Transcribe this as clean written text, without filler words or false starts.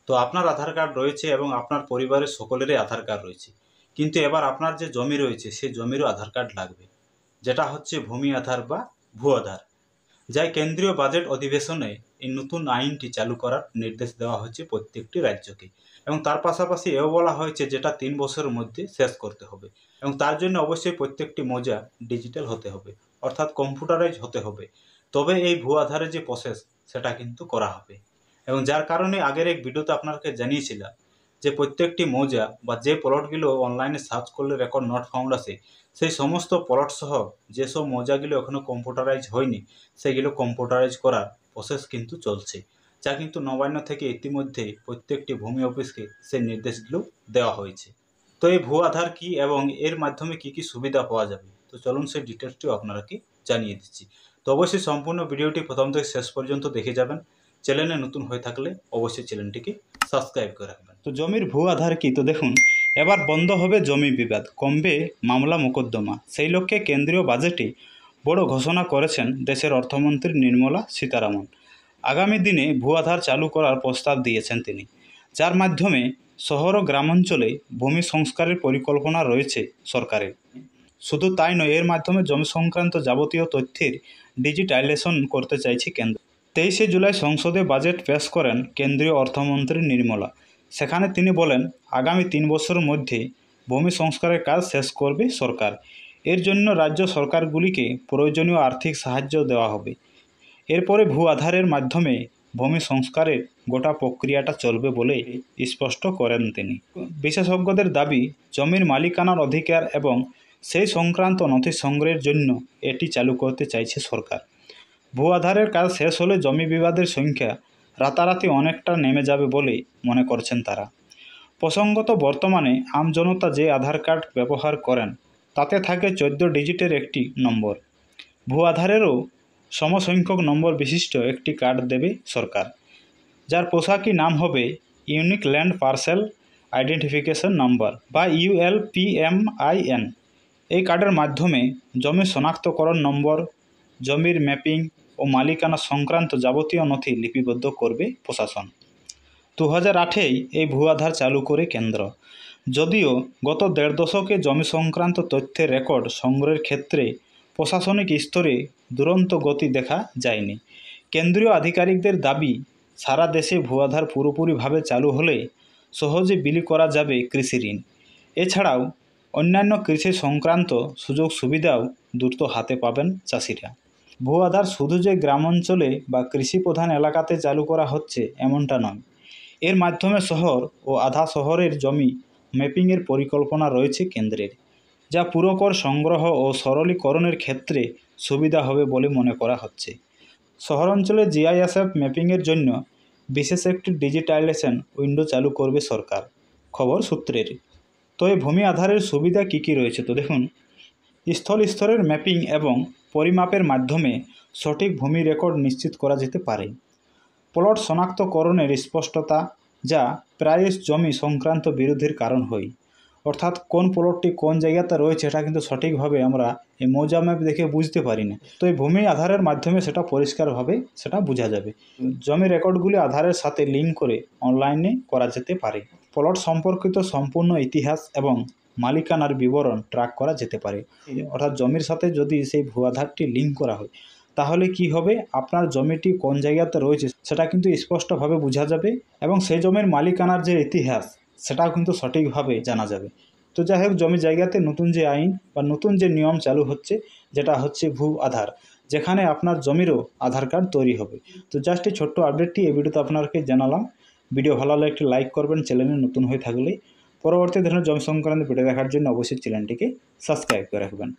তো আপনার আধার কার্ড রয়েছে এবং আপনার পরিবারের সকলেরই আধার কার্ড রয়েছে, কিন্তু এবার আপনার যে জমি রয়েছে সেই জমিরও আধার কার্ড লাগবে, যেটা হচ্ছে ভূমি আধার বা ভূ আধার। যাই কেন্দ্রীয় বাজেট অধিবেশনে এই নতুন আইনটি চালু করার নির্দেশ দেওয়া হয়েছে প্রত্যেকটি রাজ্যকে, এবং তার পাশাপাশি এও বলা হয়েছে যেটা 3 বছরের মধ্যে শেষ করতে হবে, এবং তার জন্য অবশ্যই প্রত্যেকটি মৌজা ডিজিটাল হতে হবে, অর্থাৎ কম্পিউটারাইজ হতে হবে, তবে এই ভূ আধারের যে প্রসেস সেটা কিন্তু করা হবে। এবং যার কারণে আগের এক ভিডিওতে আপনাকে জানিয়েছিলাম যে প্রত্যেকটি মৌজা বা যে প্লটগুলো অনলাইনে সার্চ করলে রেকর্ড নট ফাউন্ড আসে, সেই সমস্ত প্লট সহ যেসব মৌজাগুলো এখনও কম্পিউটারাইজ হয়নি সেগুলো কম্পিউটারাইজ করার প্রসেস কিন্তু চলছে, যা কিন্তু নবান্ন থেকে ইতিমধ্যে প্রত্যেকটি ভূমি অফিসকে সেই নির্দেশগুলো দেওয়া হয়েছে। তো এই ভূ আধার কি এবং এর মাধ্যমে কি কি সুবিধা পাওয়া যাবে, তো চলুন সেই ডিটেলসটিও আপনাকে জানিয়ে দিচ্ছি। তো অবশ্যই সম্পূর্ণ ভিডিওটি প্রথম থেকে শেষ পর্যন্ত দেখে যাবেন। চ্যানেলে নতুন হয়ে থাকলে অবশ্যই চ্যানেলটিকে সাবস্ক্রাইব করে রাখবেন। তো জমির ভূ আধার কি, তো দেখুন, এবার বন্ধ হবে জমি বিবাদ, কমবে মামলা মোকদ্দমা। সেই লক্ষ্যে কেন্দ্রীয় বাজেটে বড় ঘোষণা করেছেন দেশের অর্থমন্ত্রী নির্মলা সীতারামন। আগামী দিনে ভূ আধার চালু করার প্রস্তাব দিয়েছেন তিনি, যার মাধ্যমে শহর ও গ্রামাঞ্চলে ভূমি সংস্কারের পরিকল্পনা রয়েছে সরকারের। শুধু তাই নয়, এর মাধ্যমে জমি সংক্রান্ত যাবতীয় তথ্যের ডিজিটাইজেশন করতে চাইছে কেন্দ্র। 23শে জুলাই সংসদে বাজেট পেশ করেন কেন্দ্রীয় অর্থমন্ত্রী নির্মলা। সেখানে তিনি বলেন, আগামী 3 বছরের মধ্যে ভূমি সংস্কারের কাজ শেষ করবে সরকার। এর জন্য রাজ্য সরকারগুলিকে প্রয়োজনীয় আর্থিক সাহায্য দেওয়া হবে। এরপরে ভূ আধারের মাধ্যমে ভূমি সংস্কারের গোটা প্রক্রিয়াটা চলবে বলে স্পষ্ট করেন তিনি। বিশেষজ্ঞদের দাবি, জমির মালিকানার অধিকার এবং সেই সংক্রান্ত নথি সংগ্রহের জন্য এটি চালু করতে চাইছে সরকার। ভূ আধারের কাজ শেষ হলে জমি বিবাদের সংখ্যা রাতারাতি অনেকটা নেমে যাবে বলে মনে করছেন তারা। প্রসঙ্গত, বর্তমানে আমজনতা যে আধার কার্ড ব্যবহার করেন তাতে থাকে 14 ডিজিটের একটি নম্বর। ভূ আধারেরও সমসংখ্যক নম্বর বিশিষ্ট একটি কার্ড দেবে সরকার, যার পোশাকি নাম হবে unique land parcel identification number বা ULPMIN। এই কার্ডের মাধ্যমে জমি শনাক্তকরণ নম্বর, জমির ম্যাপিং ও মালিকানা সংক্রান্ত যাবতীয় নথি লিপিবদ্ধ করবে প্রশাসন। 2008-এই এই ভূ আধার চালু করে কেন্দ্র। যদিও গত 1.5 দশকে জমি সংক্রান্ত তথ্যের রেকর্ড সংগ্রহের ক্ষেত্রে প্রশাসনিক স্তরে দুরন্ত গতি দেখা যায়নি। কেন্দ্রীয় আধিকারিকদের দাবি, সারা দেশে ভূ আধার পুরোপুরিভাবে চালু হলে সহজে বিলি করা যাবে কৃষি ঋণ। এছাড়াও অন্যান্য কৃষি সংক্রান্ত সুযোগ সুবিধাও দ্রুত হাতে পাবেন চাষিরা। ভূ আধার শুধু যে গ্রামাঞ্চলে বা কৃষি প্রধান এলাকাতে চালু করা হচ্ছে এমনটা নয়। এর মাধ্যমে শহর ও আধা শহরের জমি ম্যাপিংয়ের পরিকল্পনা রয়েছে কেন্দ্রের, যা পুরকর সংগ্রহ ও সরলীকরণের ক্ষেত্রে সুবিধা হবে বলে মনে করা হচ্ছে। শহরাঞ্চলে GISF ম্যাপিংয়ের জন্য বিশেষ একটি ডিজিটাইজেশন উইন্ডো চালু করবে সরকার, খবর সূত্রের। তো এই ভূমি আধারের সুবিধা কী কী রয়েছে, তো দেখুন, স্থল স্তরের ম্যাপিং এবং পরিমাপের মাধ্যমে সঠিক ভূমি রেকর্ড নিশ্চিত করা যেতে পারে। প্লট শনাক্তকরণের স্পষ্টতা, যা প্রায় জমি সংক্রান্ত বিরোধের কারণ হয়, অর্থাৎ কোন প্লটটি কোন জায়গাতে রয়েছে এটা কিন্তু সঠিকভাবে আমরা এই মৌজা ম্যাপ দেখে বুঝতে পারি না। তো এই ভূমি আধারের মাধ্যমে সেটা পরিষ্কারভাবে সেটা বোঝা যাবে। জমি রেকর্ডগুলি আধারের সাথে লিঙ্ক করে অনলাইনে করা যেতে পারে। প্লট সম্পর্কিত সম্পূর্ণ ইতিহাস এবং মালিকানার বিবরণ ট্র্যাক করা যেতে পারে। অর্থাৎ জমির সাথে যদি সেই ভূ আধারটি লিঙ্ক করা হয় তাহলে কি হবে, আপনার জমিটি কোন জায়গাতে রয়েছে সেটা কিন্তু স্পষ্টভাবে বোঝা যাবে, এবং সেই জমির মালিকানার যে ইতিহাস সেটাও কিন্তু সঠিকভাবে জানা যাবে। তো যাই হোক, জমি জায়গাতে নতুন যে আইন বা নতুন যে নিয়ম চালু হচ্ছে, যেটা হচ্ছে ভূ আধার, যেখানে আপনার জমিরও আধার কার্ড তৈরি হবে। তো জাস্ট এই ছোট্ট আপডেটটি এই ভিডিওতে আপনাকে জানালাম। ভিডিও ভালো লাগলে একটি লাইক করবেন, চ্যানেলে নতুন হয়ে থাকলে। পরবর্তী ধরনের জমি সংক্রান্ত ভিডিও দেখার জন্য অবশ্যই চ্যানেলটিকে সাবস্ক্রাইব করে রাখবেন।